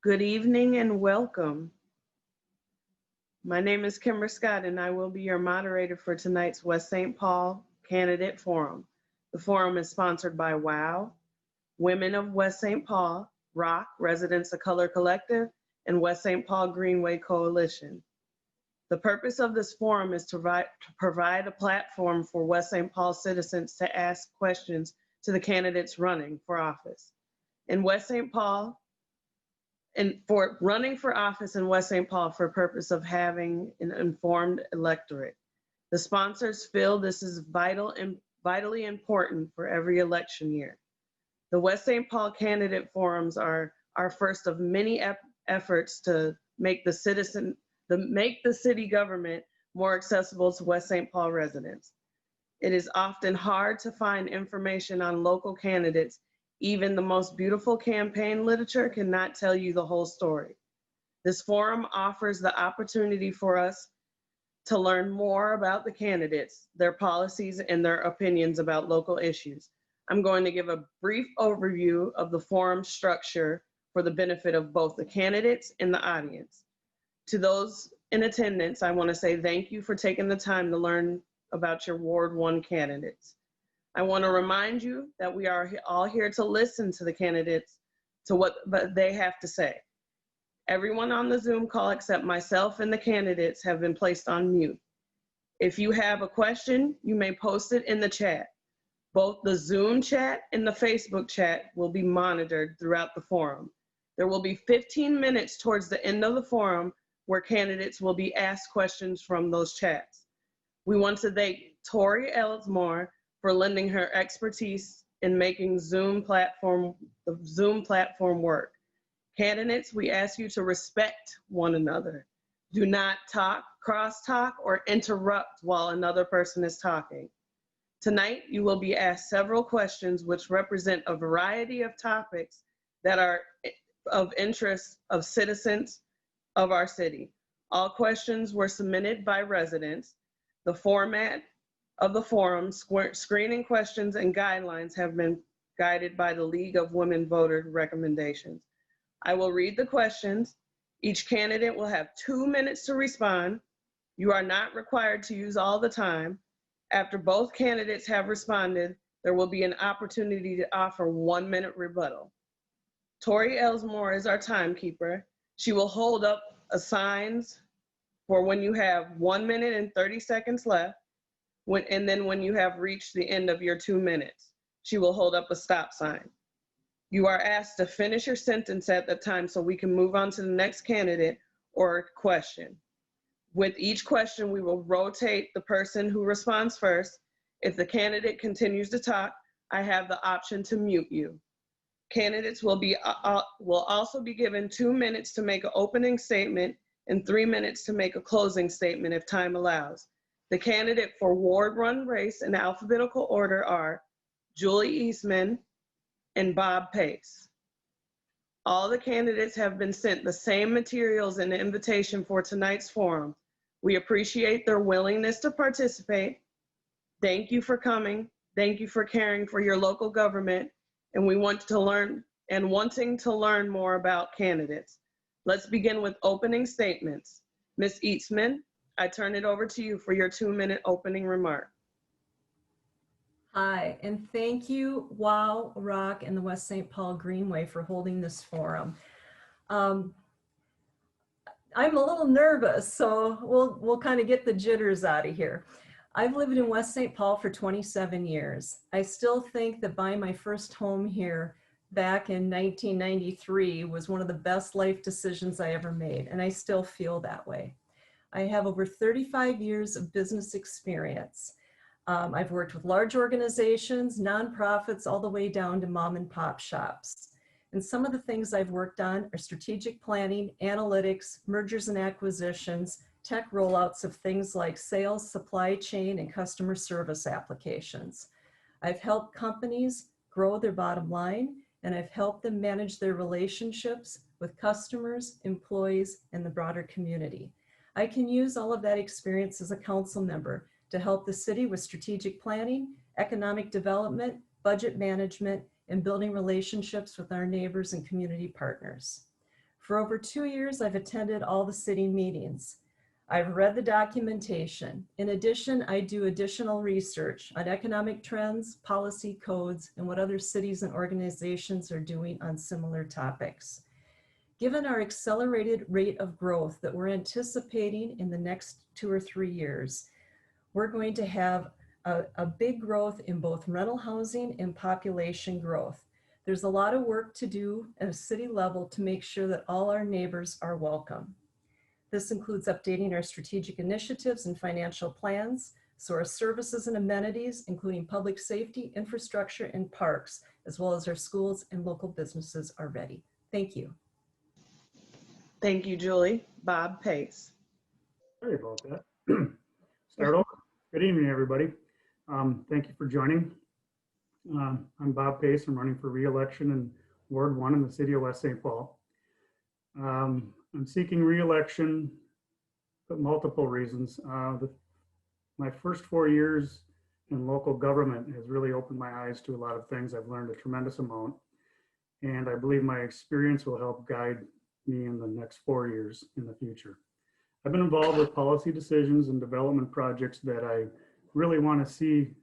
Good evening and welcome. My name is Kimber Scott and I will be your moderator for tonight's West St. Paul Candidate Forum. The forum is sponsored by WOW, Women of West St. Paul, ROCC, Residents of Color Collective, and West St. Paul Greenway Coalition. The purpose of this forum is to provide a platform for West St. Paul citizens to ask questions to the candidates running for office. In West St. Paul, and for running for office in West St. Paul for purpose of having an informed electorate. The sponsors feel this is vitally important for every election year. The West St. Paul Candidate Forums are our first of many efforts to make the city government more accessible to West St. Paul residents. It is often hard to find information on local candidates. Even the most beautiful campaign literature cannot tell you the whole story. This forum offers the opportunity for us to learn more about the candidates, their policies, and their opinions about local issues. I'm going to give a brief overview of the forum structure for the benefit of both the candidates and the audience. To those in attendance, I want to say thank you for taking the time to learn about your Ward 1 candidates. I want to remind you that we are all here to listen to the candidates, to what they have to say. Everyone on the Zoom call except myself and the candidates have been placed on mute. If you have a question, you may post it in the chat. Both the Zoom chat and the Facebook chat will be monitored throughout the forum. There will be 15 minutes towards the end of the forum where candidates will be asked questions from those chats. We want to thank Tori Ellsmore for lending her expertise in making the Zoom platform work. Candidates, we ask you to respect one another. Do not talk, cross-talk, or interrupt while another person is talking. Tonight, you will be asked several questions which represent a variety of topics that are of interest of citizens of our city. All questions were submitted by residents. The format of the forum, screening questions and guidelines have been guided by the League of Women Voter recommendations. I will read the questions. Each candidate will have 2 minutes to respond. You are not required to use all the time. After both candidates have responded, there will be an opportunity to offer 1 minute rebuttal. Tori Ellsmore is our timekeeper. She will hold up signs for when you have 1 minute and 30 seconds left. And then when you have reached the end of your 2 minutes, she will hold up a stop sign. You are asked to finish your sentence at that time so we can move on to the next candidate or question. With each question, we will rotate the person who responds first. If the candidate continues to talk, I have the option to mute you. Candidates will also be given 2 minutes to make an opening statement and 3 minutes to make a closing statement if time allows. The candidate for Ward 1 race in alphabetical order are Julie Eastman and Bob Pace. All the candidates have been sent the same materials and the invitation for tonight's forum. We appreciate their willingness to participate. Thank you for coming. Thank you for caring for your local government. And we want to learn and wanting to learn more about candidates. Let's begin with opening statements. Ms. Eastman, I turn it over to you for your 2 minute opening remark. Hi, and thank you, WOW, ROCC, and the West St. Paul Greenway for holding this forum. I'm a little nervous, so we'll kind of get the jitters out of here. I've lived in West St. Paul for 27 years. I still think that buying my first home here back in 1993 was one of the best life decisions I ever made, and I still feel that way. I have over 35 years of business experience. I've worked with large organizations, nonprofits, all the way down to mom and pop shops. And some of the things I've worked on are strategic planning, analytics, mergers and acquisitions, tech rollouts of things like sales, supply chain, and customer service applications. I've helped companies grow their bottom line, and I've helped them manage their relationships with customers, employees, and the broader community. I can use all of that experience as a council member to help the city with strategic planning, economic development, budget management, and building relationships with our neighbors and community partners. For over 2 years, I've attended all the city meetings. I've read the documentation. In addition, I do additional research on economic trends, policy codes, and what other cities and organizations are doing on similar topics. Given our accelerated rate of growth that we're anticipating in the next 2 or 3 years, we're going to have a big growth in both rental housing and population growth. There's a lot of work to do at a city level to make sure that all our neighbors are welcome. This includes updating our strategic initiatives and financial plans so our services and amenities, including public safety, infrastructure, and parks, as well as our schools and local businesses, are ready. Thank you. Thank you, Julie. Bob Pace. Sorry about that. Start over. Good evening, everybody. Thank you for joining. I'm Bob Pace. I'm running for re-election in Ward 1 in the city of West St. Paul. I'm seeking re-election for multiple reasons. My first 4 years in local government has really opened my eyes to a lot of things. I've learned a tremendous amount, and I believe my experience will help guide me in the next 4 years in the future. I've been involved with policy decisions and development projects that I really want to see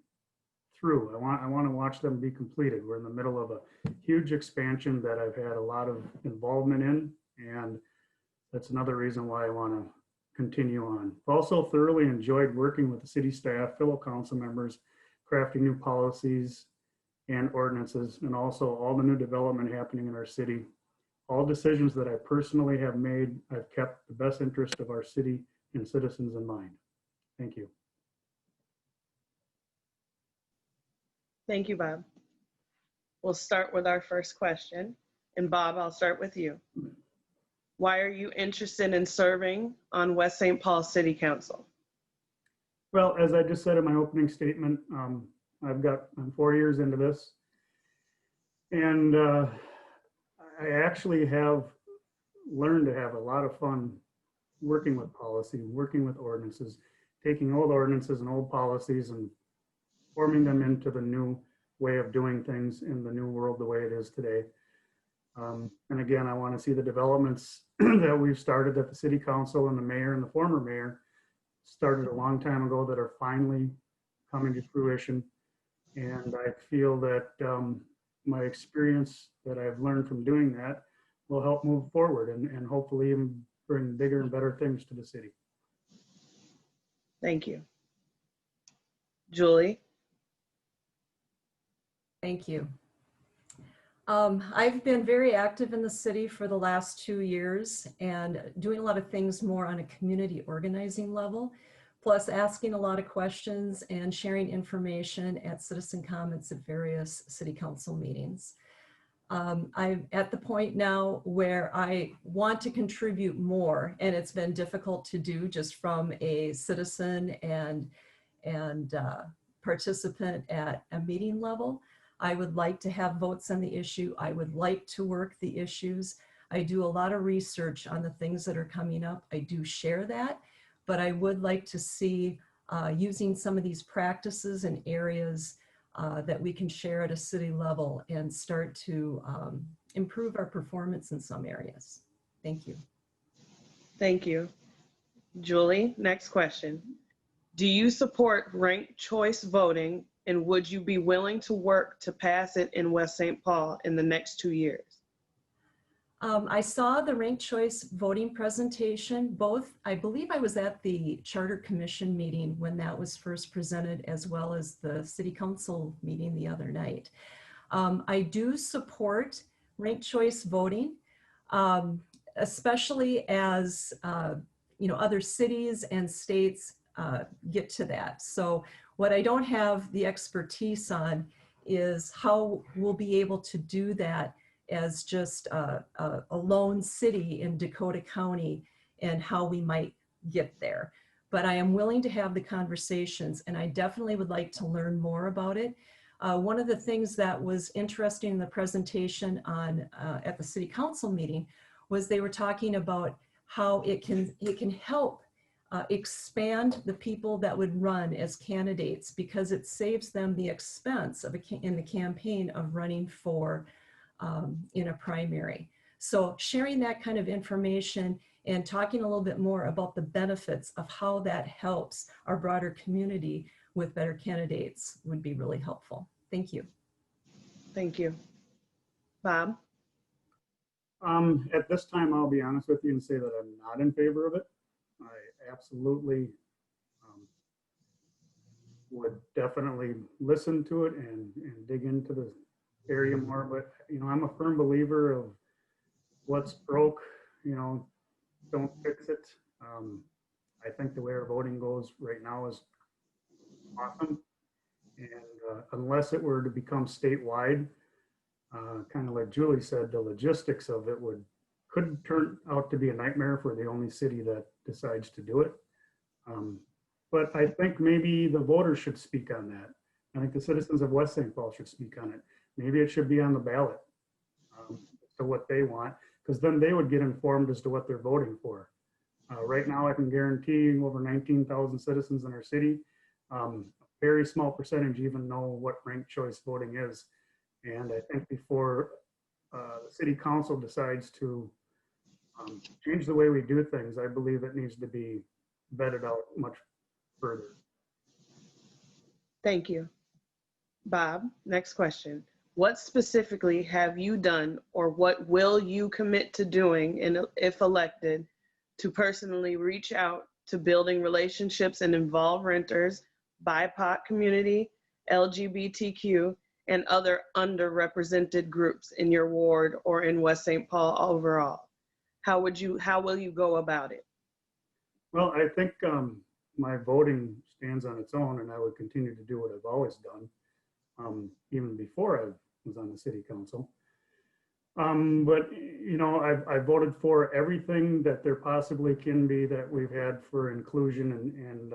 through. I want to watch them be completed. We're in the middle of a huge expansion that I've had a lot of involvement in, and that's another reason why I want to continue on. I've also thoroughly enjoyed working with the city staff, fellow council members, crafting new policies and ordinances, and also all the new development happening in our city. All decisions that I personally have made, I've kept the best interest of our city and citizens in mind. Thank you. Thank you, Bob. We'll start with our first question. And Bob, I'll start with you. Why are you interested in serving on West St. Paul City Council? Well, as I just said in my opening statement, I'm 4 years into this. And I actually have learned to have a lot of fun working with policy, working with ordinances, taking old ordinances and old policies and forming them into the new way of doing things in the new world the way it is today. And again, I want to see the developments that we've started, that the city council and the mayor and the former mayor started a long time ago, that are finally coming to fruition. And I feel that my experience that I've learned from doing that will help move forward and hopefully even bring bigger and better things to the city. Thank you. Julie? Thank you. I've been very active in the city for the last 2 years and doing a lot of things more on a community organizing level, plus asking a lot of questions and sharing information at citizen comments at various city council meetings. I'm at the point now where I want to contribute more, and it's been difficult to do just from a citizen and participant at a meeting level. I would like to have votes on the issue. I would like to work the issues. I do a lot of research on the things that are coming up. I do share that, but I would like to see using some of these practices and areas that we can share at a city level and start to improve our performance in some areas. Thank you. Thank you. Julie, next question. Do you support ranked choice voting, and would you be willing to work to pass it in West St. Paul in the next 2 years? I saw the ranked choice voting presentation, I believe I was at the Charter Commission meeting when that was first presented, as well as the City Council meeting the other night. I do support ranked choice voting, especially as other cities and states get to that. So what I don't have the expertise on is how we'll be able to do that as just a lone city in Dakota County and how we might get there. But I am willing to have the conversations, and I definitely would like to learn more about it. One of the things that was interesting in the presentation at the City Council meeting was they were talking about how it can help expand the people that would run as candidates, because it saves them the expense in the campaign of running for in a primary. So sharing that kind of information and talking a little bit more about the benefits of how that helps our broader community with better candidates would be really helpful. Thank you. Thank you. Bob? At this time, I'll be honest with you and say that I'm not in favor of it. I absolutely would definitely listen to it and dig into the area more. But, you know, I'm a firm believer of what's broke, you know, don't fix it. I think the way our voting goes right now is awesome. And unless it were to become statewide, kind of like Julie said, the logistics of it could turn out to be a nightmare for the only city that decides to do it. But I think maybe the voters should speak on that. I think the citizens of West St. Paul should speak on it. Maybe it should be on the ballot as to what they want, because then they would get informed as to what they're voting for. Right now, I can guarantee over 19,000 citizens in our city, a very small percentage even know what ranked choice voting is. And I think before the city council decides to change the way we do things, I believe it needs to be vetted out much further. Thank you. Bob, next question. What specifically have you done or what will you commit to doing if elected to personally reach out to building relationships and involve renters, BIPOC community, LGBTQ, and other underrepresented groups in your ward or in West St. Paul overall? How will you go about it? Well, I think my voting stands on its own, and I would continue to do what I've always done, even before I was on the city council. But, you know, I voted for everything that there possibly can be that we've had for inclusion and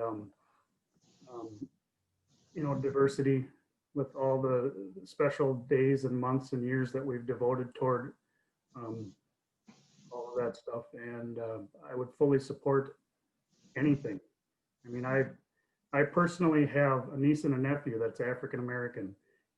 you know, diversity, with all the special days and months and years that we've devoted toward all of that stuff. And I would fully support anything. I mean, I personally have a niece and a nephew that's African-American,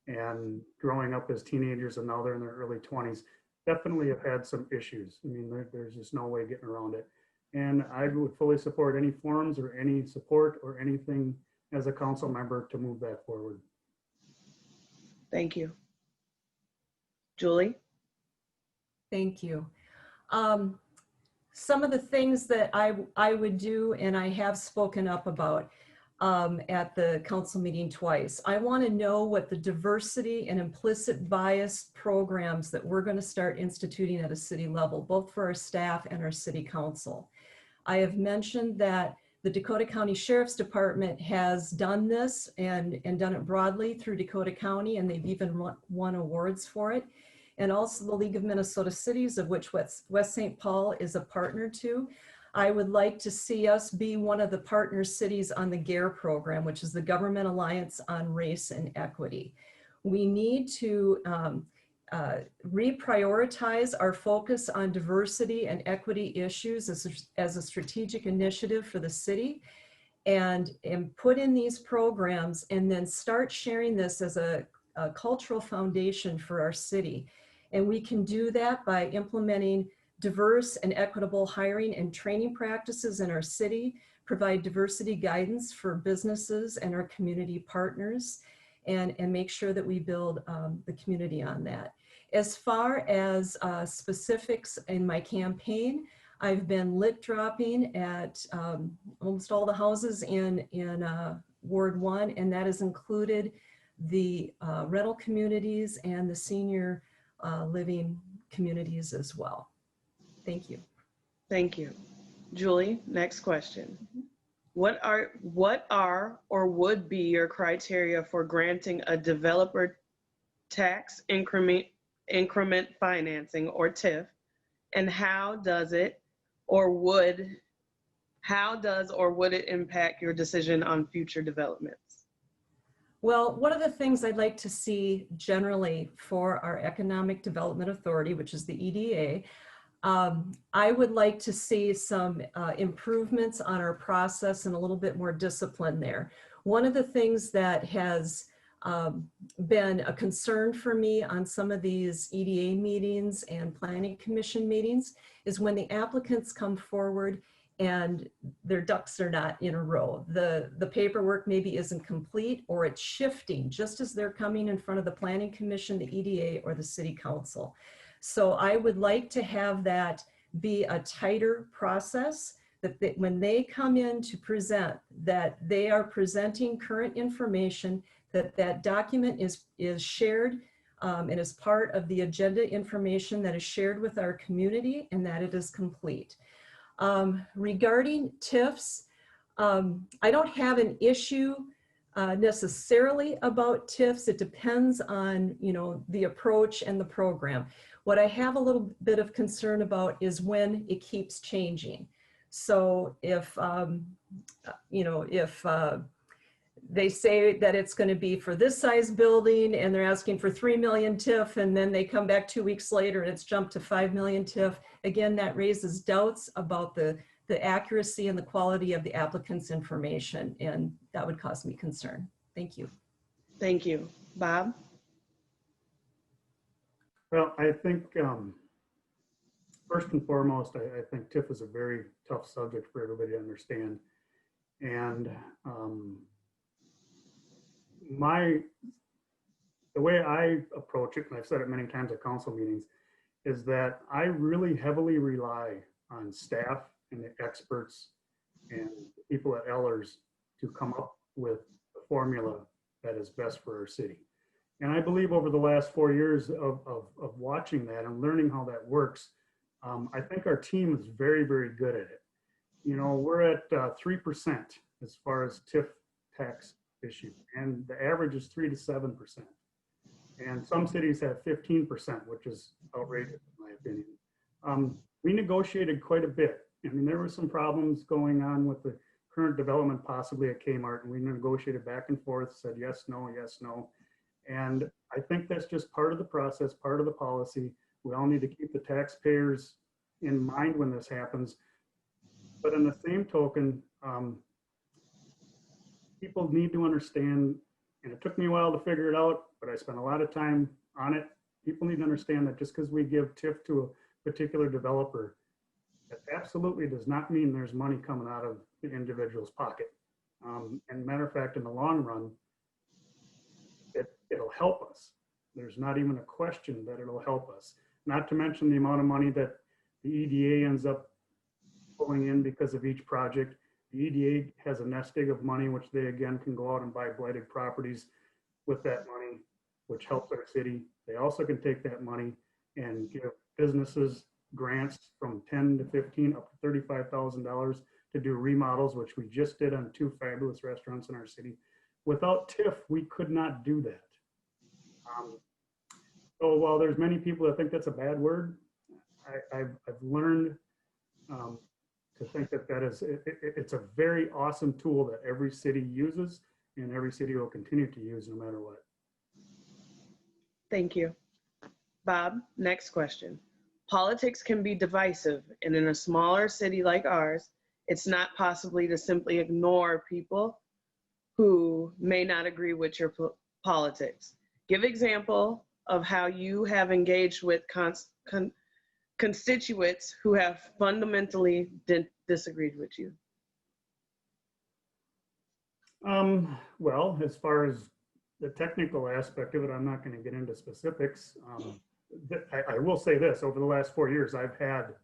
and growing up as teenagers and now they're in their early 20s, definitely have had some issues. I mean, there's just no way getting around it. And I would fully support any forums or any support or anything as a council member to move that forward. Thank you. Julie? Thank you. Some of the things that I would do, and I have spoken up about at the council meeting twice. I want to know what the diversity and implicit bias programs that we're going to start instituting at a city level, both for our staff and our city council. I have mentioned that the Dakota County Sheriff's Department has done this and done it broadly through Dakota County, and they've even won awards for it. And also the League of Minnesota Cities, of which West St. Paul is a partner to. I would like to see us be one of the partner cities on the GARE program, which is the Government Alliance on Race and Equity. We need to reprioritize our focus on diversity and equity issues as a strategic initiative for the city, and put in these programs, and then start sharing this as a cultural foundation for our city. And we can do that by implementing diverse and equitable hiring and training practices in our city, provide diversity guidance for businesses and our community partners, and make sure that we build the community on that. As far as specifics in my campaign, I've been lit dropping at almost all the houses in Ward 1, and that has included the rental communities and the senior living communities as well. Thank you. Thank you. Julie, next question. What are or would be your criteria for granting a developer tax increment financing, or TIF, and how does or would it impact your decision on future developments? Well, one of the things I'd like to see generally for our Economic Development Authority, which is the EDA, I would like to see some improvements on our process and a little bit more discipline there. One of the things that has been a concern for me on some of these EDA meetings and planning commission meetings is when the applicants come forward and their ducks are not in a row. The paperwork maybe isn't complete, or it's shifting just as they're coming in front of the planning commission, the EDA, or the city council. So I would like to have that be a tighter process, that when they come in to present, that they are presenting current information, that document is shared and is part of the agenda information that is shared with our community, and that it is complete. Regarding TIFs, I don't have an issue necessarily about TIFs. It depends on, you know, the approach and the program. What I have a little bit of concern about is when it keeps changing. So if, you know, if they say that it's going to be for this size building and they're asking for 3 million TIF, and then they come back 2 weeks later and it's jumped to 5 million TIF, again, that raises doubts about the accuracy and the quality of the applicant's information, and that would cause me concern. Thank you. Thank you. Bob? Well, I think first and foremost, I think TIF is a very tough subject for everybody to understand. And the way I approach it, and I've said it many times at council meetings, is that I really heavily rely on staff and the experts and people at Ellers to come up with the formula that is best for our city. And I believe over the last 4 years of watching that and learning how that works, I think our team is very, very good at it. You know, we're at 3% as far as TIF tax issue, and the average is 3 to 7%. And some cities have 15%, which is outrageous in my opinion. We negotiated quite a bit. I mean, there were some problems going on with the current development possibly at Kmart, and we negotiated back and forth, said yes, no, yes, no. And I think that's just part of the process, part of the policy. We all need to keep the taxpayers in mind when this happens. But in the same token, people need to understand, and it took me a while to figure it out, but I spent a lot of time on it. People need to understand that just because we give TIF to a particular developer, that absolutely does not mean there's money coming out of the individual's pocket. And matter of fact, in the long run, it'll help us. There's not even a question that it'll help us. Not to mention the amount of money that the EDA ends up pulling in because of each project. The EDA has a nest egg of money, which they again can go out and buy blighted properties with that money, which helps our city. They also can take that money and give businesses grants from 10 to 15 up to $35,000 to do remodels, which we just did on 2 fabulous restaurants in our city. Without TIF, we could not do that. So while there's many people that think that's a bad word, I've learned to think that it's a very awesome tool that every city uses and every city will continue to use no matter what. Thank you. Bob, next question. Politics can be divisive, and in a smaller city like ours, it's not possible to simply ignore people who may not agree with your politics. Give example of how you have engaged with constituents who have fundamentally disagreed with you. Well, as far as the technical aspect of it, I'm not going to get into specifics. I will say this, over the last 4 years, I've had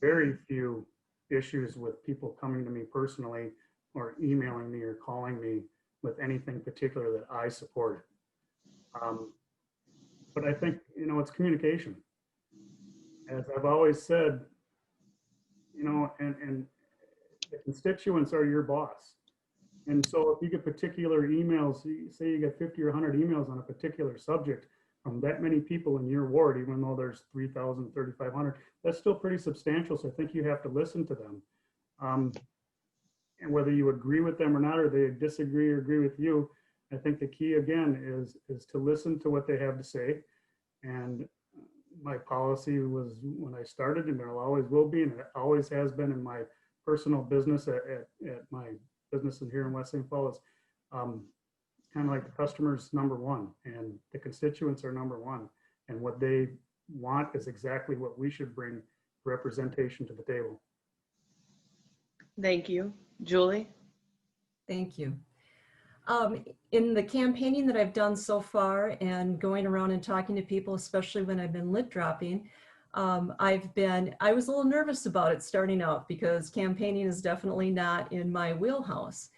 very few issues with people coming to me personally or emailing me or calling me with anything particular that I supported. But I think, you know, it's communication. As I've always said, you know, and the constituents are your boss. And so if you get particular emails, say you get 50 or 100 emails on a particular subject from that many people in your ward, even though there's 3,000, 3,500, that's still pretty substantial. So I think you have to listen to them. And whether you agree with them or not, or they disagree or agree with you, I think the key again is to listen to what they have to say. And my policy was when I started, and there always will be, and it always has been in my personal business at my business here in West St. Paul, is kind kind of like the customer's number one and the constituents are number one. And what they want is exactly what we should bring representation to the table. Thank you. Julie? Thank you. In the campaigning that I've done so far and going around and talking to people, especially when I've been lit dropping, I was a little nervous about it starting out because campaigning is definitely not in my wheelhouse.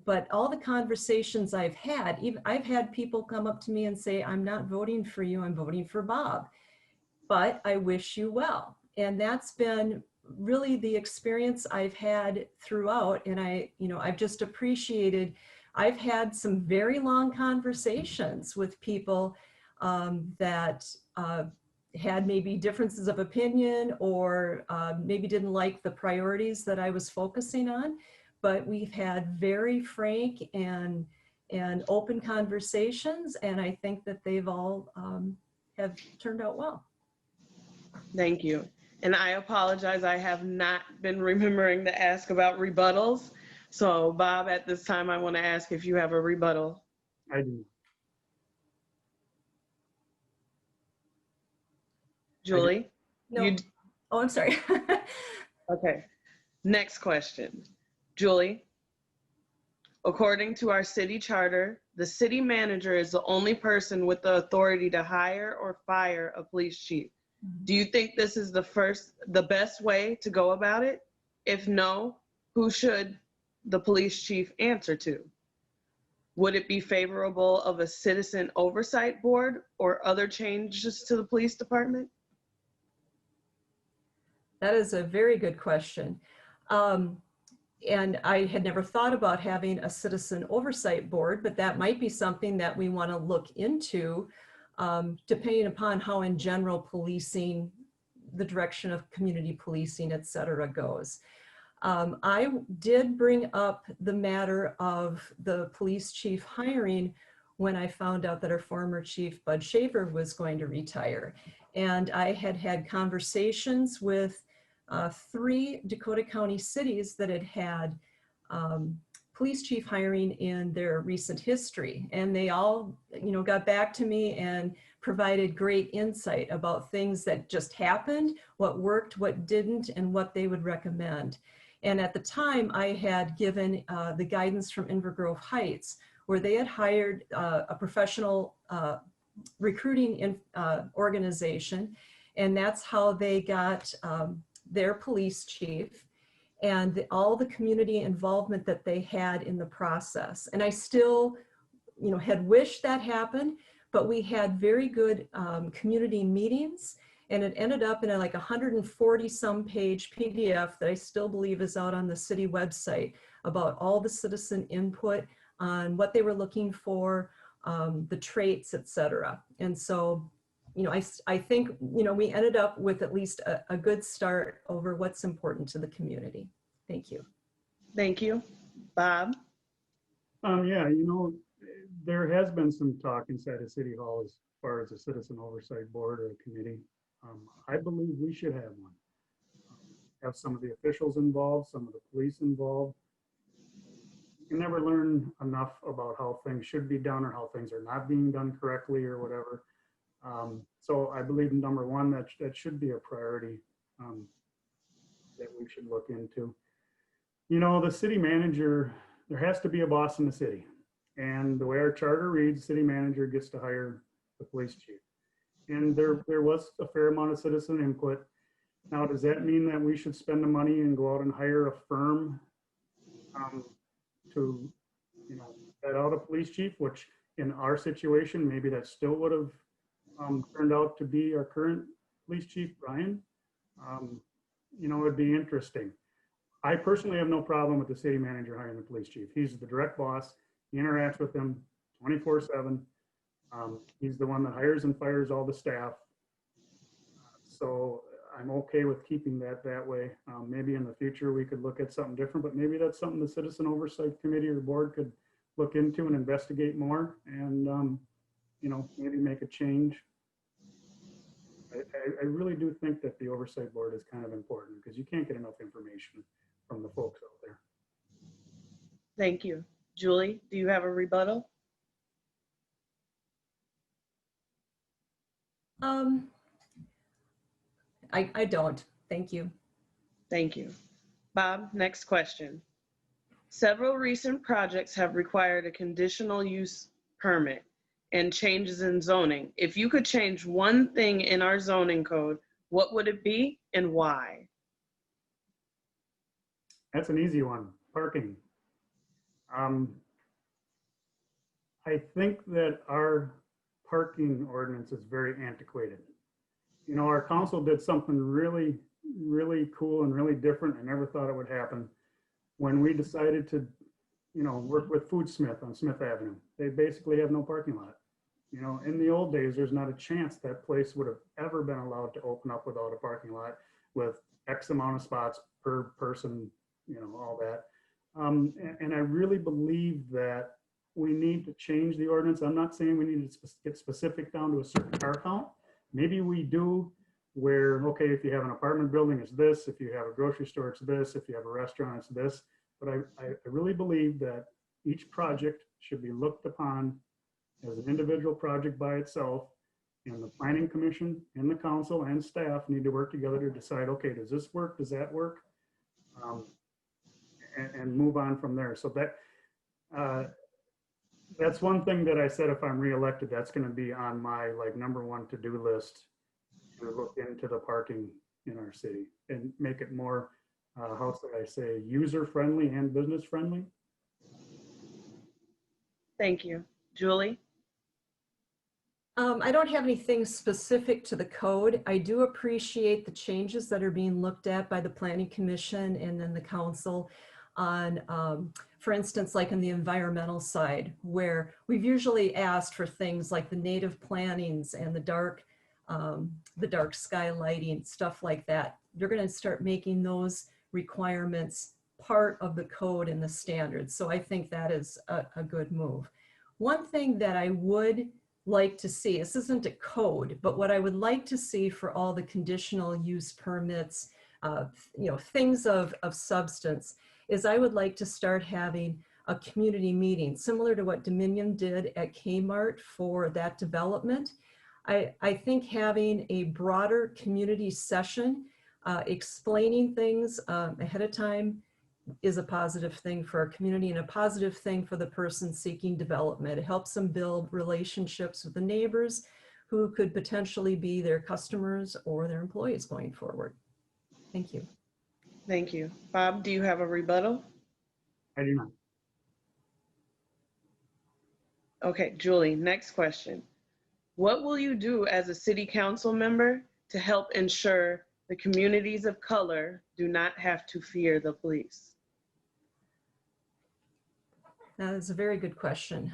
But all the conversations I've had, even I've had people come up to me and say, I'm not voting for you, I'm voting for Bob, but I wish you well. And that's been really the experience I've had throughout. And I've just appreciated, I've had some very long conversations with people that had maybe differences of opinion or maybe didn't like the priorities that I was focusing on. But we've had very frank and open conversations, and I think that they've all have turned out well. Thank you. And I apologize, I have not been remembering to ask about rebuttals. So Bob, at this time, I want to ask if you have a rebuttal. I do. Julie? No. Oh, I'm sorry. Okay. Next question. Julie, according to our city charter, the city manager is the only person with the authority to hire or fire a police chief. Do you think this is the best way to go about it? If no, who should the police chief answer to? Would it be favorable of a citizen oversight board or other changes to the police department? That is a very good question. And I had never thought about having a citizen oversight board, but that might be something that we want to look into, depending upon how in general policing, the direction of community policing, et cetera, goes. I did bring up the matter of the police chief hiring when I found out that our former chief, Bud Shaver, was going to retire. And I had had conversations with 3 Dakota County cities that had police chief hiring in their recent history. And they all, got back to me and provided great insight about things that just happened, what worked, what didn't, and what they would recommend. And at the time, I had given the guidance from Inver Grove Heights, where they had hired a professional recruiting organization. And that's how they got their police chief and all the community involvement that they had in the process. And I still, had wished that happened, but we had very good community meetings, and it ended up in a 140 some page PDF that I still believe is out on the city website about all the citizen input on what they were looking for, the traits, et cetera. And so, I think, we ended up with at least a good start over what's important to the community. Thank you. Thank you. Bob? Yeah, there has been some talk inside of City Hall as far as a citizen oversight board or a committee. I believe we should have one. Have some of the officials involved, some of the police involved. You never learn enough about how things should be done or how things are not being done correctly or whatever. So I believe number one, that should be a priority that we should look into. The city manager, there has to be a boss in the city. And the way our charter reads, city manager gets to hire the police chief. And there was a fair amount of citizen input. Now, does that mean that we should spend the money and go out and hire a firm to, vet out a police chief, which in our situation, maybe that still would have turned out to be our current police chief, Brian? It'd be interesting. I personally have no problem with the city manager hiring the police chief. He's the direct boss. He interacts with them 24/7. He's the one that hires and fires all the staff. So I'm okay with keeping that way. Maybe in the future we could look at something different, but maybe that's something the Citizen Oversight Committee or board could look into and investigate more and, maybe make a change. I really do think that the oversight board is kind of important because you can't get enough information from the folks out there. Thank you. Julie, do you have a rebuttal? Um, I don't. Thank you. Thank you. Bob, next question. Several recent projects have required a conditional use permit and changes in zoning. If you could change one thing in our zoning code, what would it be and why? That's an easy one, parking. I think that our parking ordinance is very antiquated. You know, our council did something really, really cool and really different. I never thought it would happen when we decided to, you know, work with Foodsmith on Smith Avenue. They basically have no parking lot. You know, in the old days, there's not a chance that place would have ever been allowed to open up without a parking lot with X amount of spots per person, you know, all that. And I really believe that we need to change the ordinance. I'm not saying we need to get specific down to a certain car count. Maybe we do where, okay, if you have an apartment building, it's this. If you have a grocery store, it's this. If you have a restaurant, it's this. But I really believe that each project should be looked upon as an individual project by itself. And the planning commission and the council and staff need to work together to decide, okay, does this work? Does that work? And move on from there. So that's one thing that I said, if I'm reelected, that's going to be on my like #1 to-do list, to look into the parking in our city and make it more, how should I say, user-friendly and business-friendly. Thank you. Julie? I don't have anything specific to the code. I do appreciate the changes that are being looked at by the Planning Commission and then the council on, for instance, like in the environmental side, where we've usually asked for things like the native plantings and the dark sky lighting, stuff like that. They're going to start making those requirements part of the code and the standards. So I think that is a good move. One thing that I would like to see, this isn't a code, but what I would like to see for all the conditional use permits, you know, things of substance, is I would like to start having a community meeting similar to what Dominion did at Kmart for that development. I think having a broader community session, explaining things ahead of time is a positive thing for our community and a positive thing for the person seeking development. It helps them build relationships with the neighbors who could potentially be their customers or their employees going forward. Thank you. Thank you. Bob, do you have a rebuttal? I do not. Okay, Julie, next question. What will you do as a city council member to help ensure the communities of color do not have to fear the police? That is a very good question.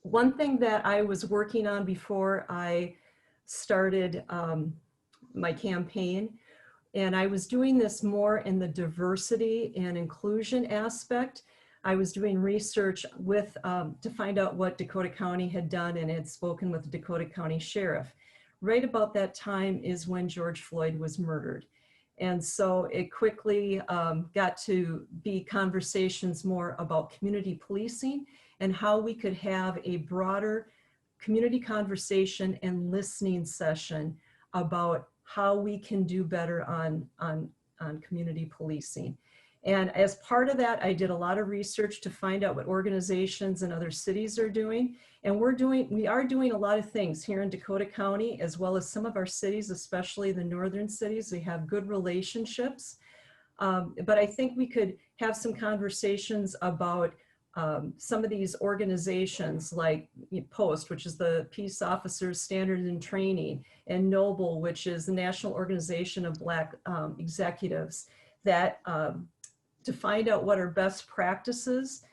One thing that I was working on before I started my campaign, and I was doing this more in the diversity and inclusion aspect. I was doing research with to find out what Dakota County had done and had spoken with the Dakota County Sheriff. Right about that time is when George Floyd was murdered. And so it quickly got to be conversations more about community policing and how we could have a broader community conversation and listening session about how we can do better on community policing. And as part of that, I did a lot of research to find out what organizations and other cities are doing. And we are doing a lot of things here in Dakota County, as well as some of our cities, especially the northern cities. We have good relationships. But I think we could have some conversations about some of these organizations like POST, which is the Peace Officers Standard and Training, and NOBLE, which is the National Organization of Black Executives, that to find out what are best practices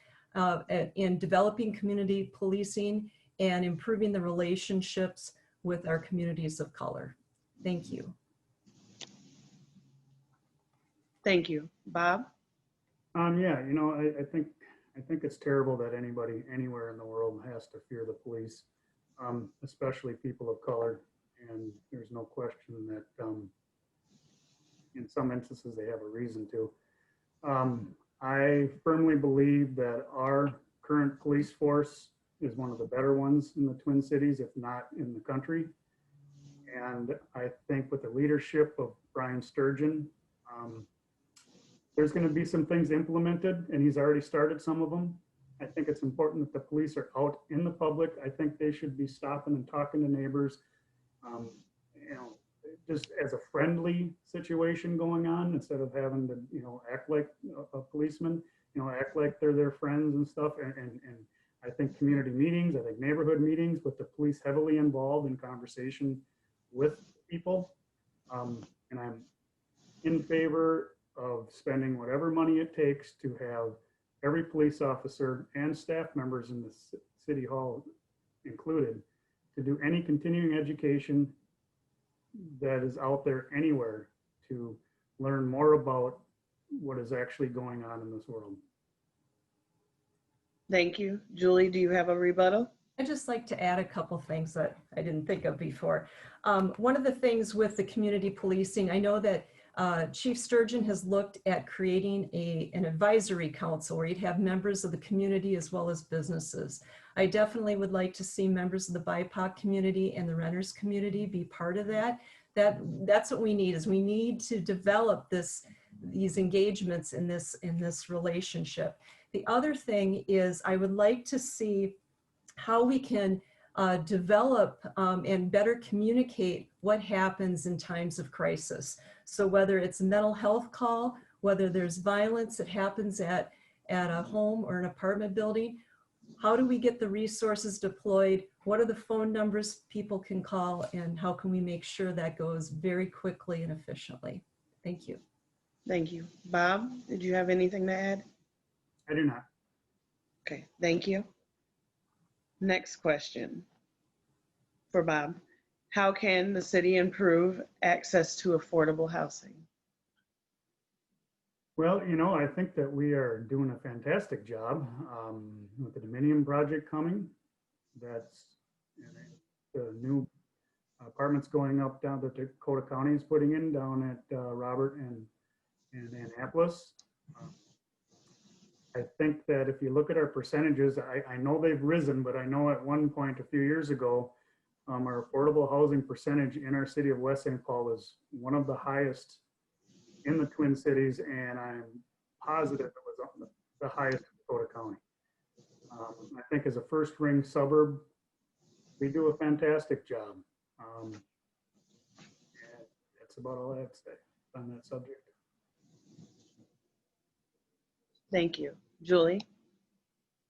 in developing community policing and improving the relationships with our communities of color. Thank you. Thank you. Bob? Yeah, you know, I think it's terrible that anybody anywhere in the world has to fear the police, especially people of color. And there's no question that in some instances they have a reason to. I firmly believe that our current police force is one of the better ones in the Twin Cities, if not in the country. And I think with the leadership of Brian Sturgeon, there's going to be some things implemented, and he's already started some of them. I think it's important that the police are out in the public. I think they should be stopping and talking to neighbors, you know, just as a friendly situation going on, instead of having to, you know, act like a policeman, you know, act like they're their friends and stuff. And I think community meetings, I think neighborhood meetings with the police heavily involved in conversation with people. And I'm in favor of spending whatever money it takes to have every police officer and staff members in the city hall included to do any continuing education that is out there anywhere to learn more about what is actually going on in this world. Thank you. Julie, do you have a rebuttal? I'd just like to add a couple things that I didn't think of before. One of the things with the community policing, I know that Chief Sturgeon has looked at creating an advisory council where you'd have members of the community as well as businesses. I definitely would like to see members of the BIPOC community and the renters community be part of that. That's what we need, is we need to develop these engagements in this relationship. The other thing is I would like to see how we can develop and better communicate what happens in times of crisis. So whether it's a mental health call, whether there's violence that happens at a home or an apartment building, how do we get the resources deployed? What are the phone numbers people can call, and how can we make sure that goes very quickly and efficiently? Thank you. Thank you. Bob, did you have anything to add? I do not. Okay, thank you. Next question for Bob. How can the city improve access to affordable housing? Well, you know, I think that we are doing a fantastic job with the Dominion project coming. That's, you know, the new apartments going up down that Dakota County is putting in down at Robert and Annapolis. I think that if you look at our percentages, I know they've risen, but I know at one point a few years ago, our affordable housing percentage in our city of West St. Paul is one of the highest in the Twin Cities, and I'm positive it was the highest in Dakota County. I think as a first ring suburb, we do a fantastic job. And that's about all I have to say on that subject. Thank you. Julie?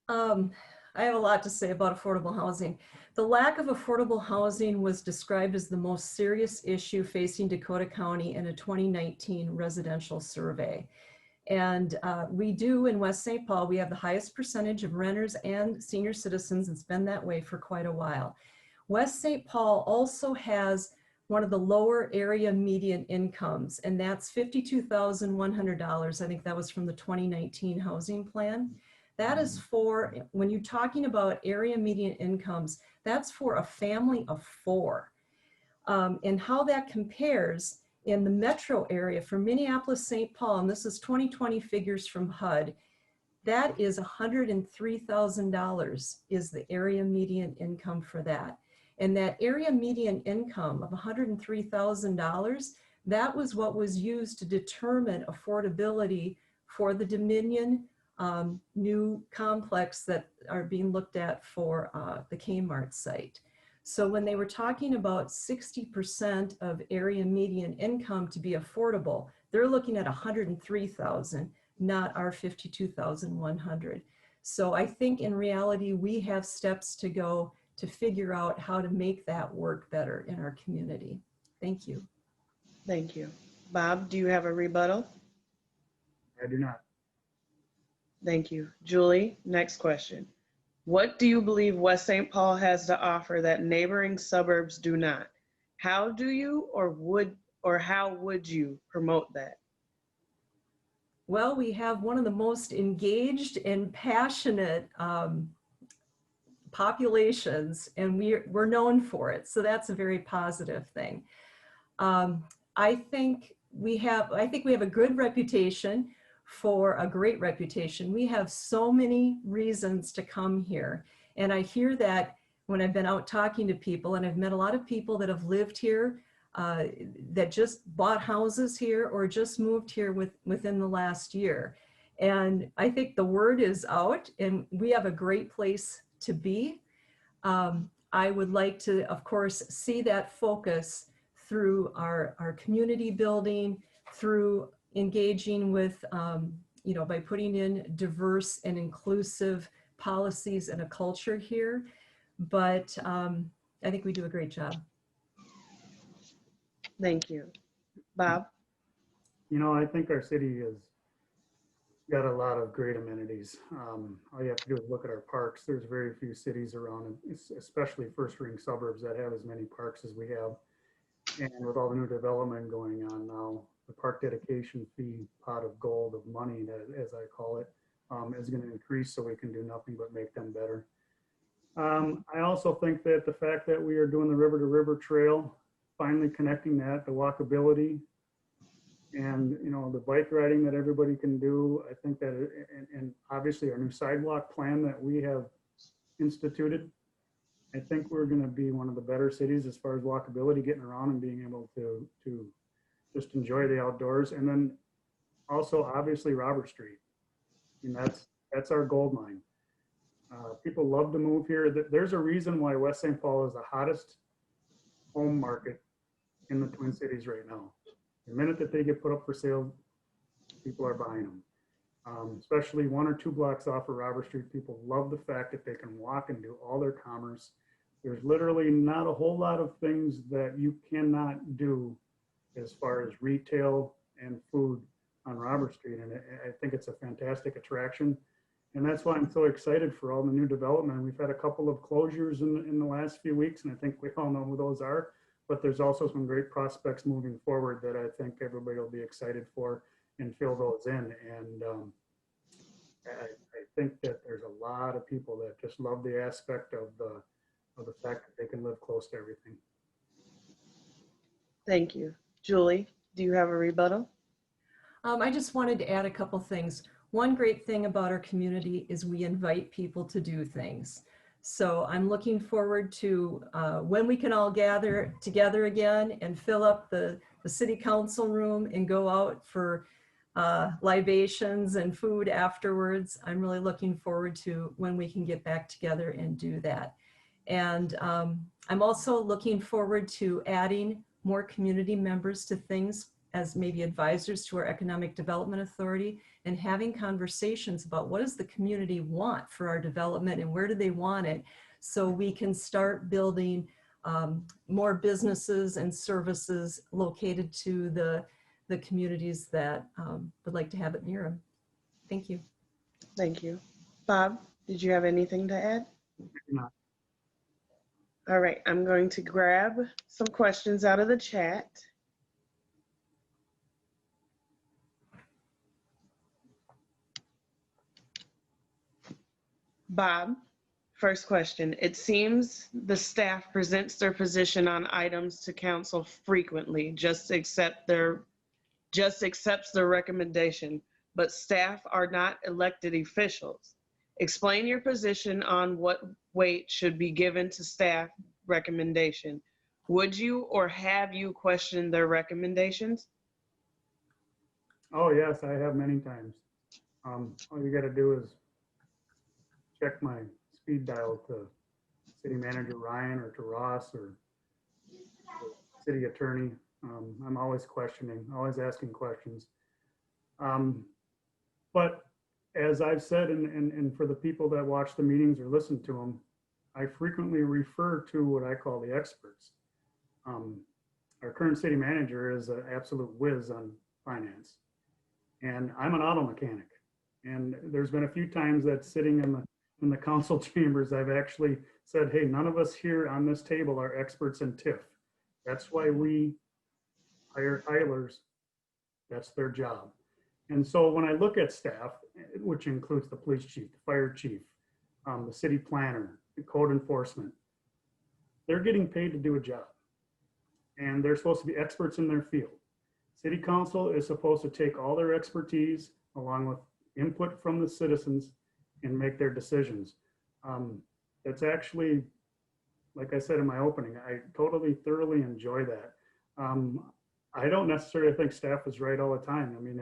I have a lot to say about affordable housing. The lack of affordable housing was described as the most serious issue facing Dakota County in a 2019 residential survey. And we do in West St. Paul, we have the highest percentage of renters and senior citizens. It's been that way for quite a while. West St. Paul also has one of the lower area median incomes, and that's $52,100. I think that was from the 2019 housing plan. That is for, when you're talking about area median incomes, that's for a family of 4. And how that compares in the metro area for Minneapolis, St. Paul, and this is 2020 figures from HUD, that is $103,000 is the area median income for that. And that area median income of $103,000, that was what was used to determine affordability for the Dominion new complex that are being looked at for the Kmart site. So when they were talking about 60% of area median income to be affordable, they're looking at 103,000, not our 52,100. So I think in reality, we have steps to go to figure out how to make that work better in our community. Thank you. Thank you. Bob, do you have a rebuttal? I do not. Thank you. Julie, next question. What do you believe West St. Paul has to offer that neighboring suburbs do not? How do you or how would you promote that? Well, we have one of the most engaged and passionate populations, and we're known for it. So that's a very positive thing. I think we have a good reputation, for a great reputation. We have so many reasons to come here. And I hear that when I've been out talking to people, and I've met a lot of people that have lived here, that just bought houses here or just moved here within the last year. And I think the word is out and we have a great place to be. I would like to, of course, see that focus through our community building, through engaging with, by putting in diverse and inclusive policies and a culture here. But I think we do a great job. Thank you. Bob? I think our city has got a lot of great amenities. All you have to do is look at our parks. There's very few cities around, especially first ring suburbs, that have as many parks as we have. And with all the new development going on now, the park dedication fee pot of gold of money, as I call it, is going to increase, so we can do nothing but make them better. I also think that the fact that we are doing the river to river trail, finally connecting that, the walkability, and the bike riding that everybody can do, I think that, and obviously our new sidewalk plan that we have instituted, I think we're going to be one of the better cities as far as walkability, getting around and being able to just enjoy the outdoors. And then also obviously Robert Street, and that's our gold mine. People love to move here. There's a reason why West St. Paul is the hottest home market in the Twin Cities right now. The minute that they get put up for sale, people are buying them. Especially 1 or 2 blocks off of Robert Street, people love the fact that they can walk and do all their commerce. There's literally not a whole lot of things that you cannot do as far as retail and food on Robert Street. And I think it's a fantastic attraction. And that's why I'm so excited for all the new development. We've had a couple of closures in the last few weeks, and I think we all know who those are. But there's also some great prospects moving forward that I think everybody will be excited for and fill those in. And I think that there's a lot of people that just love the aspect of the fact that they can live close to everything. Thank you. Julie, do you have a rebuttal? I just wanted to add a couple things. One great thing about our community is we invite people to do things. So I'm looking forward to when we can all gather together again and fill up the city council room and go out for libations and food afterwards. I'm really looking forward to when we can get back together and do that. And I'm also looking forward to adding more community members to things as maybe advisors to our Economic Development Authority, and having conversations about what does the community want for our development and where do they want it, so we can start building more businesses and services located to the communities that would like to have it near them. Thank you. Thank you. Bob, did you have anything to add? No. All right, I'm going to grab some questions out of the chat. Bob, first question. It seems the staff presents their position on items to council frequently, just accepts their recommendation, but staff are not elected officials. Explain your position on what weight should be given to staff recommendation. Would you or have you questioned their recommendations? Oh yes, I have many times. All you got to do is check my speed dial to City Manager Ryan or to Ross or the City Attorney. I'm always questioning, always asking questions. But as I've said, and for the people that watch the meetings or listen to them, I frequently refer to what I call the experts. Our current city manager is an absolute whiz on finance. And I'm an auto mechanic. And there's been a few times that sitting in the council chambers, I've actually said, hey, none of us here on this table are experts in TIF. That's why we hire idlers. That's their job. And so when I look at staff, which includes the police chief, the fire chief, the city planner, the code enforcement, they're getting paid to do a job. And they're supposed to be experts in their field. City council is supposed to take all their expertise along with input from the citizens and make their decisions. That's actually like I said in my opening, I totally thoroughly enjoy that. I don't necessarily think staff is right all the time. I mean,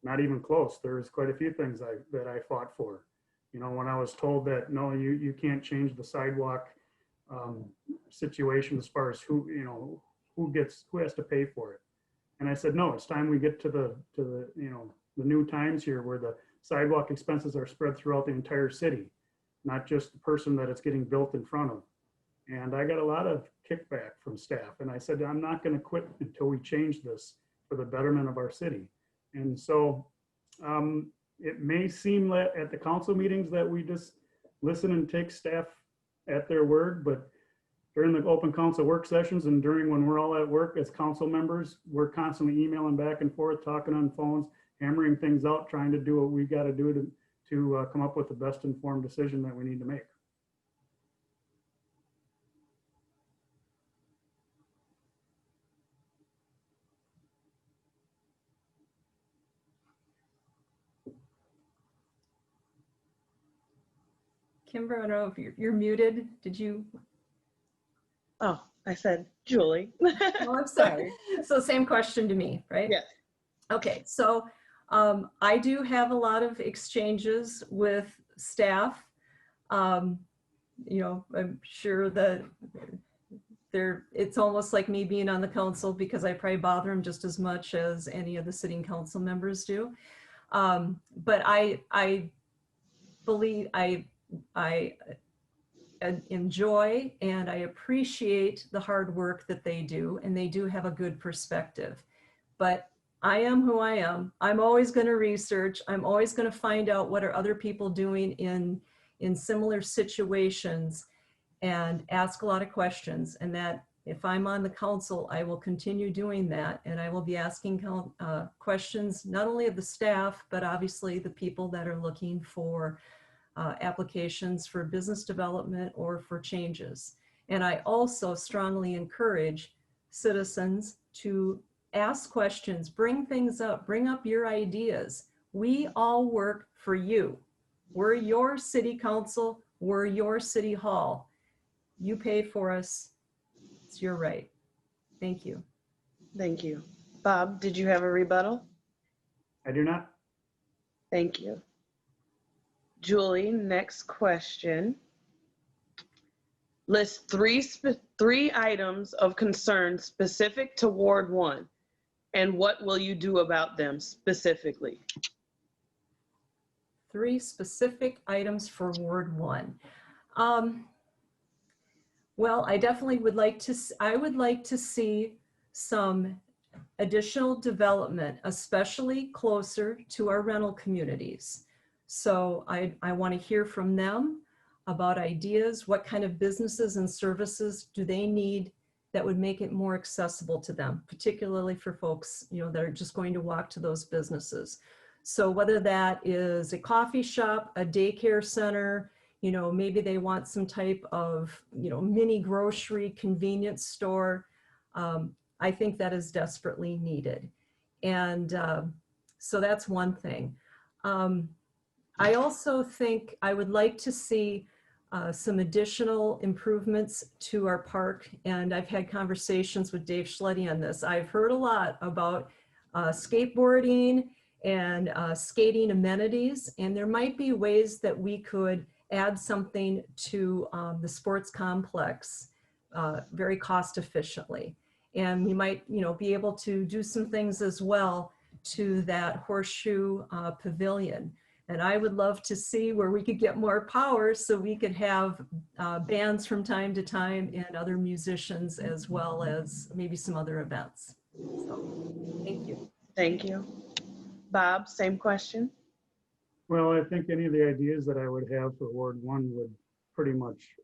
not even close. There's quite a few things that I fought for. You know, when I was told that, no, you can't change the sidewalk situation as far as who, you know, who has to pay for it. And I said, no, it's time we get to the, you know, the new times here where the sidewalk expenses are spread throughout the entire city, not just the person that it's getting built in front of. And I got a lot of kickback from staff. And I said, I'm not going to quit until we change this for the betterment of our city. And so it may seem at the council meetings that we just listen and take staff at their word, but during the open council work sessions and during when we're all at work as council members, we're constantly emailing back and forth, talking on phones, hammering things out, trying to do what we got to do to come up with the best informed decision that we need to make. Kimber, I don't know if you're muted. Did you? Oh, I said Julie. Oh, I'm sorry. So same question to me, right? Yes. Okay, so I do have a lot of exchanges with staff. You know, I'm sure that it's almost like me being on the council because I probably bother them just as much as any of the sitting council members do. But I believe I enjoy and I appreciate the hard work that they do, and they do have a good perspective. But I am who I am. I'm always going to research. I'm always going to find out what are other people doing in similar situations and ask a lot of questions. And that if I'm on the council, I will continue doing that. And I will be asking questions, not only of the staff, but obviously the people that are looking for applications for business development or for changes. And I also strongly encourage citizens to ask questions, bring things up, bring up your ideas. We all work for you. We're your city council, we're your city hall. You pay for us, it's your right. Thank you. Thank you. Bob, did you have a rebuttal? I do not. Thank you. Julie, next question. List three items of concern specific to Ward 1, and what will you do about them specifically? 3 specific items for Ward 1. Well, I definitely would like to see some additional development, especially closer to our rental communities. So I want to hear from them about ideas. What kind of businesses and services do they need that would make it more accessible to them, particularly for folks, you know, that are just going to walk to those businesses. So whether that is a coffee shop, a daycare center, you know, maybe they want some type of, you know, mini grocery convenience store. I think that is desperately needed. And so that's one thing. I also think I would like to see some additional improvements to our park. And I've had conversations with Dave Schletty on this. I've heard a lot about skateboarding and skating amenities. And there might be ways that we could add something to the sports complex very cost efficiently. And we might, you know, be able to do some things as well to that horseshoe pavilion. And I would love to see where we could get more power so we could have bands from time to time and other musicians, as well as maybe some other events. So, thank you. Thank you. Bob, same question. Well, I think any of the ideas that I would have for Ward 1 would pretty much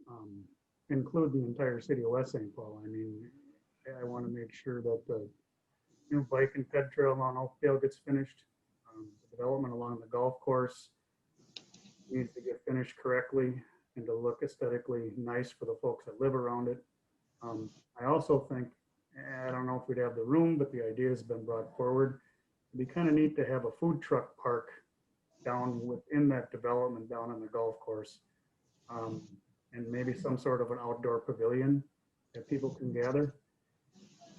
include the entire city of West St. Paul. I mean, I want to make sure that the new bike and ped trail along Oakdale gets finished. The development along the golf course needs to get finished correctly and to look aesthetically nice for the folks that live around it. I also think, I don't know if we'd have the room, but the idea has been brought forward. It'd be kind of neat to have a food truck park down within that development down on the golf course. and maybe some sort of an outdoor pavilion that people can gather.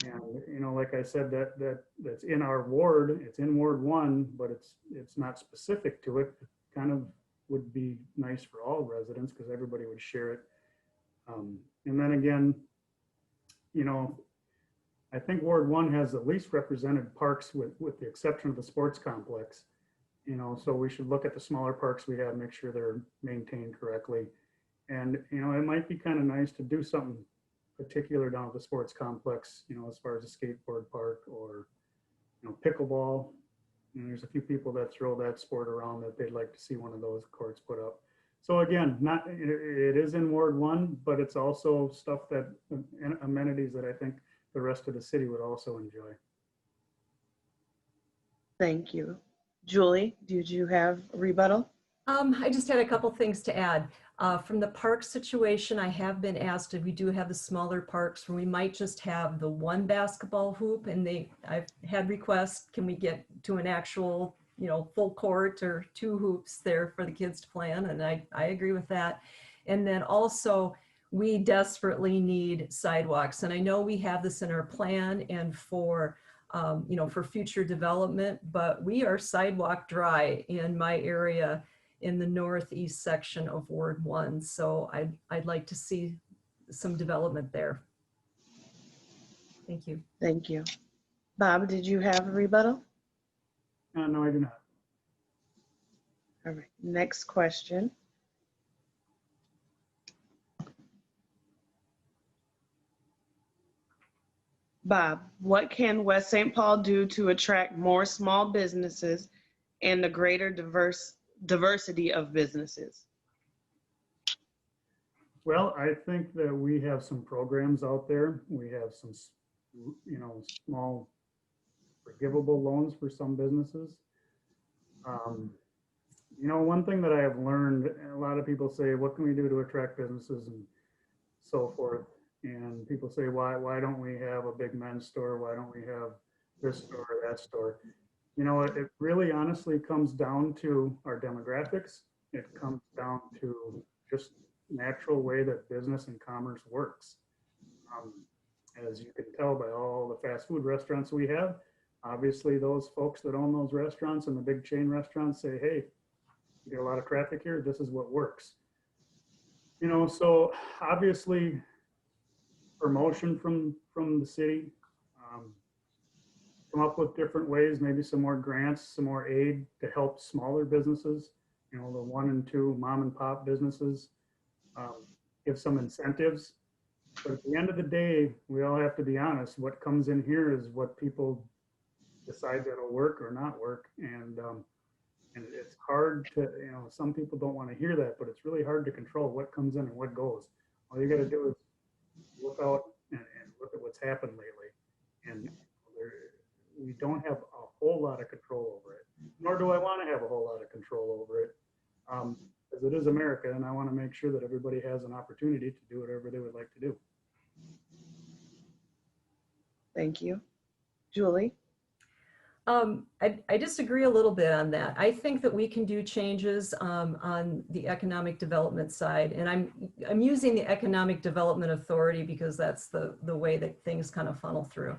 And, you know, like I said, that's in our ward, it's in Ward 1, but it's not specific to it. It kind of would be nice for all residents because everybody would share it. And then again, you know, I think Ward 1 has the least represented parks with the exception of the sports complex. You know, so we should look at the smaller parks we have, make sure they're maintained correctly. And, you know, it might be kind of nice to do something particular down at the sports complex, you know, as far as a skateboard park or, you know, pickleball. And there's a few people that throw that sport around that they'd like to see one of those courts put up. So again, it is in Ward 1, but it's also stuff that, amenities that I think the rest of the city would also enjoy. Thank you. Julie, did you have a rebuttal? I just had a couple things to add. From the park situation, I have been asked if we do have the smaller parks where we might just have the one basketball hoop, and I've had requests, can we get to an actual, you know, full court or 2 hoops there for the kids to play on, and I agree with that. And then also, we desperately need sidewalks, and I know we have this in our plan and for you know, for future development, but we are sidewalk dry in my area in the northeast section of Ward 1. So I'd like to see some development there. Thank you. Thank you. Bob, did you have a rebuttal? No, I do not. All right, next question. Bob, what can West St. Paul do to attract more small businesses and a greater diversity of businesses? Well, I think that we have some programs out there. We have some, you know, small forgivable loans for some businesses. You know, one thing that I have learned, a lot of people say, what can we do to attract businesses and so forth? And people say, why don't we have a big men's store? Why don't we have this store or that store? You know, it really honestly comes down to our demographics. It comes down to just natural way that business and commerce works. As you can tell by all the fast food restaurants we have, obviously those folks that own those restaurants and the big chain restaurants say, hey, you get a lot of traffic here, this is what works. You know, so obviously promotion from the city, come up with different ways, maybe some more grants, some more aid to help smaller businesses, you know, the 1 and 2 mom and pop businesses, give some incentives. But at the end of the day, we all have to be honest, what comes in here is what people decide that'll work or not work. And it's hard to, you know, some people don't want to hear that, but it's really hard to control what comes in and what goes. All you got to do is look out and look at what's happened lately. And we don't have a whole lot of control over it, nor do I want to have a whole lot of control over it, because it is America, and I want to make sure that everybody has an opportunity to do whatever they would like to do. Thank you. Julie? I disagree a little bit on that. I think that we can do changes on the economic development side, and I'm using the Economic Development Authority because that's the way that things kind of funnel through.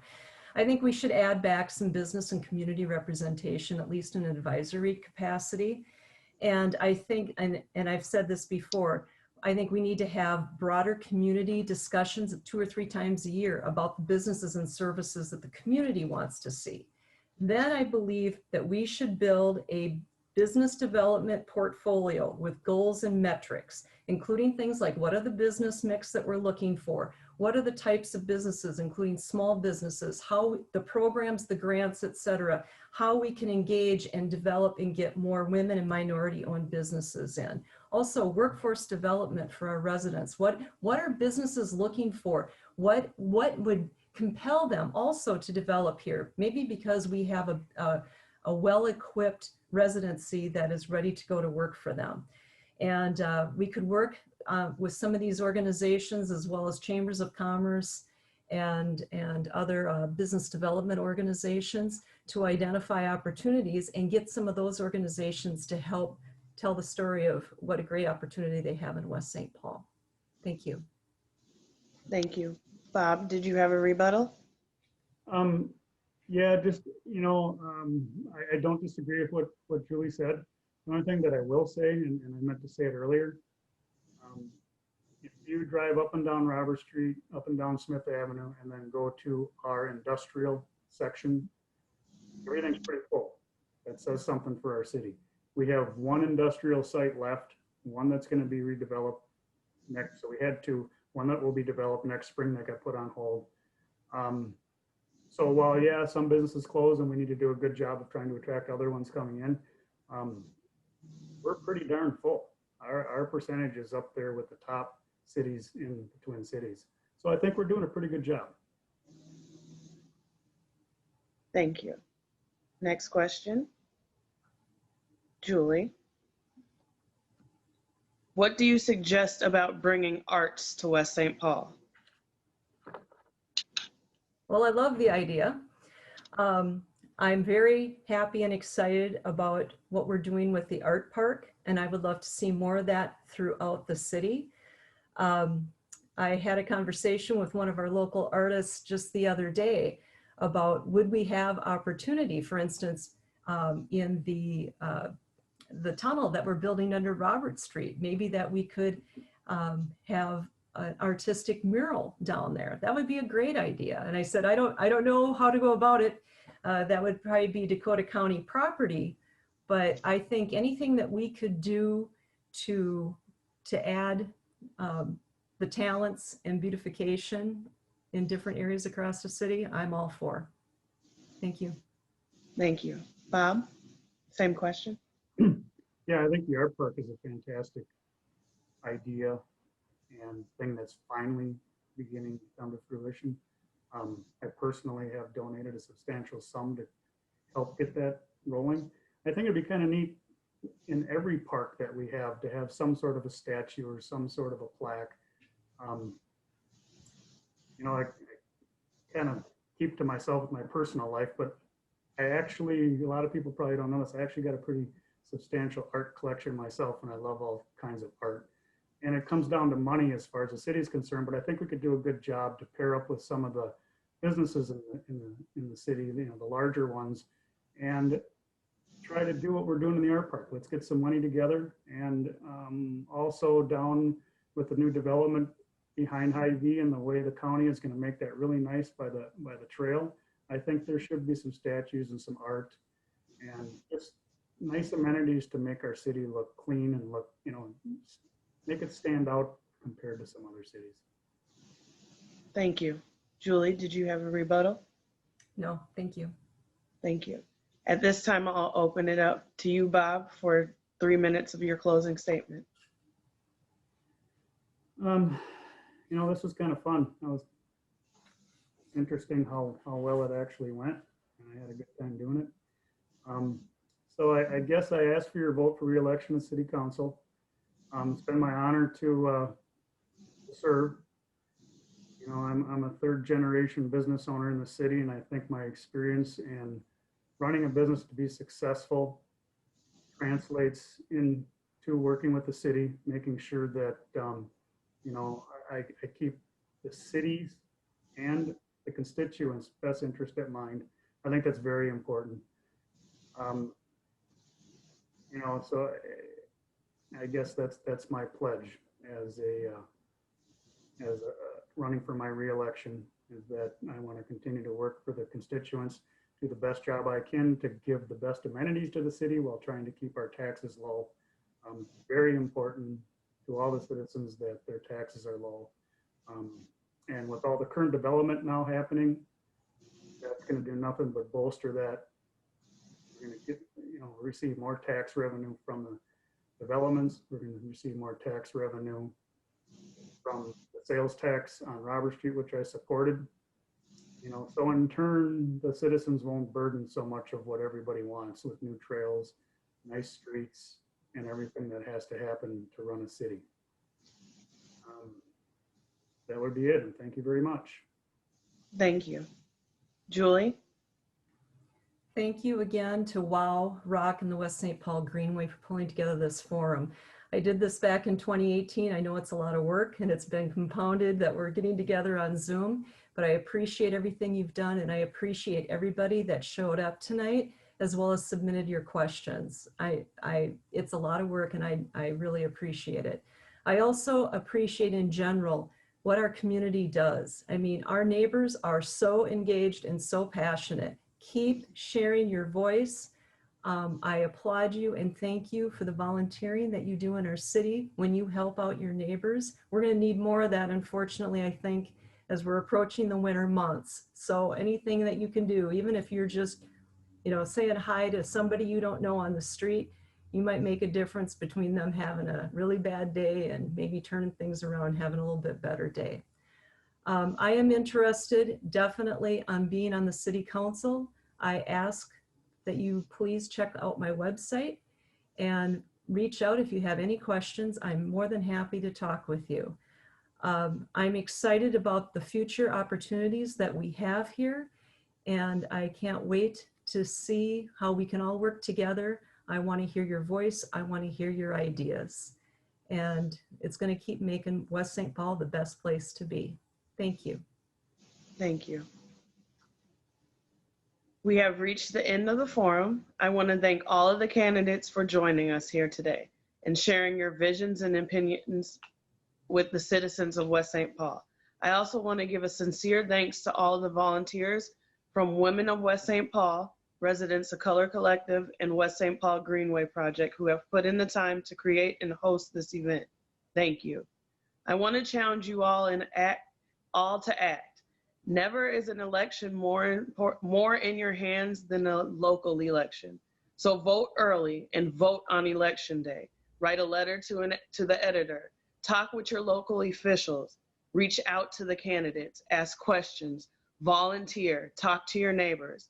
I think we should add back some business and community representation, at least in an advisory capacity. And I think, and I've said this before, I think we need to have broader community discussions 2 or 3 times a year about the businesses and services that the community wants to see. Then I believe that we should build a business development portfolio with goals and metrics, including things like what are the business mix that we're looking for? What are the types of businesses, including small businesses, how the programs, the grants, et cetera, how we can engage and develop and get more women and minority-owned businesses in. Also, workforce development for our residents. What are businesses looking for? What would compel them also to develop here? Maybe because we have a well-equipped residency that is ready to go to work for them. And we could work with some of these organizations as well as chambers of commerce and other business development organizations to identify opportunities and get some of those organizations to help tell the story of what a great opportunity they have in West St. Paul. Thank you. Thank you. Bob, did you have a rebuttal? Yeah, just, I don't disagree with what Julie said. The only thing that I will say, and I meant to say it earlier, if you drive up and down Robert Street, up and down Smith Avenue, and then go to our industrial section, everything's pretty full. That says something for our city. We have one industrial site left, one that's going to be redeveloped next. So we had two, one that will be developed next spring that got put on hold. So while, yeah, some businesses close and we need to do a good job of trying to attract other ones coming in, we're pretty darn full. Our percentage is up there with the top cities in the Twin Cities. So I think we're doing a pretty good job. Thank you. Next question. Julie, what do you suggest about bringing arts to West St. Paul? Well, I love the idea. I'm very happy and excited about what we're doing with the art park, and I would love to see more of that throughout the city. I had a conversation with one of our local artists just the other day about would we have opportunity, for instance, in the tunnel that we're building under Robert Street, maybe that we could have an artistic mural down there. That would be a great idea. And I said, I don't know how to go about it. That would probably be Dakota County property, but I think anything that we could do to add the talents and beautification in different areas across the city, I'm all for. Thank you. Thank you. Bob, same question. Yeah, I think the art park is a fantastic idea and thing that's finally beginning to come to fruition. I personally have donated a substantial sum to help get that rolling. I think it'd be kind of neat in every park that we have to have some sort of a statue or some sort of a plaque. I kind of keep to myself with my personal life, but I actually, a lot of people probably don't know this, I actually got a pretty substantial art collection myself, and I love all kinds of art. And it comes down to money as far as the city is concerned, but I think we could do a good job to pair up with some of the businesses in the city, the larger ones, and try to do what we're doing in the art park. Let's get some money together, and also down with the new development behind Hy-Vee and the way the county is going to make that really nice by the trail. I think there should be some statues and some art and just nice amenities to make our city look clean and look, make it stand out compared to some other cities. Thank you. Julie, did you have a rebuttal? No, thank you. Thank you. At this time, I'll open it up to you, Bob, for 3 minutes of your closing statement. This was kind of fun. It was interesting how well it actually went, and I had a good time doing it. So I guess I asked for your vote for re-election to City Council. It's been my honor to serve. I'm a third generation business owner in the city, and I think my experience in running a business to be successful translates into working with the city, making sure that, I keep the city's and the constituents' best interest at mind. I think that's very important. So I guess that's my pledge as running for my reelection, is that I want to continue to work for the constituents, do the best job I can to give the best amenities to the city while trying to keep our taxes low. Very important to all the citizens that their taxes are low. And with all the current development now happening, that's going to do nothing but bolster that. We're going to get, receive more tax revenue from the developments. We're going to receive more tax revenue from the sales tax on Robert Street, which I supported. So in turn, the citizens won't burden so much of what everybody wants with new trails, nice streets, and everything that has to happen to run a city. That would be it, and thank you very much. Thank you. Julie? Thank you again to WOW, ROCC, and the West St. Paul Greenway for pulling together this forum. I did this back in 2018. I know it's a lot of work and it's been compounded that we're getting together on Zoom, but I appreciate everything you've done and I appreciate everybody that showed up tonight as well as submitted your questions. It's a lot of work and I really appreciate it. I also appreciate in general what our community does. I mean, our neighbors are so engaged and so passionate. Keep sharing your voice. I applaud you and thank you for the volunteering that you do in our city when you help out your neighbors. We're going to need more of that, unfortunately, I think, as we're approaching the winter months. So anything that you can do, even if you're just, you know, saying hi to somebody you don't know on the street, you might make a difference between them having a really bad day and maybe turning things around, having a little bit better day. I am interested definitely on being on the city council. I ask that you please check out my website and reach out if you have any questions. I'm more than happy to talk with you. I'm excited about the future opportunities that we have here, and I can't wait to see how we can all work together. I want to hear your voice. I want to hear your ideas. And it's going to keep making West St. Paul the best place to be. Thank you. Thank you. We have reached the end of the forum. I want to thank all of the candidates for joining us here today and sharing your visions and opinions with the citizens of West St. Paul. I also want to give a sincere thanks to all of the volunteers from Women of West St. Paul, Residents of Color Collective, and West St. Paul Greenway Project who have put in the time to create and host this event. Thank you. I want to challenge you all to act. Never is an election more in your hands than a local election. So vote early and vote on election day. Write a letter to the editor. Talk with your local officials. Reach out to the candidates. Ask questions. Volunteer. Talk to your neighbors.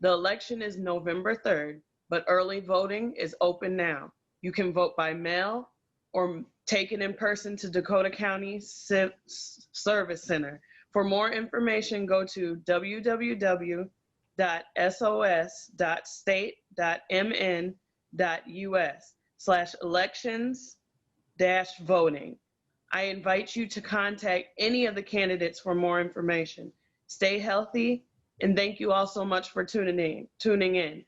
The election is November 3rd, but early voting is open now. You can vote by mail or take it in person to Dakota County Service Center. For more information, go to www.sos.mn.us/elections-voting. I invite you to contact any of the candidates for more information. Stay healthy, and thank you all so much for tuning in.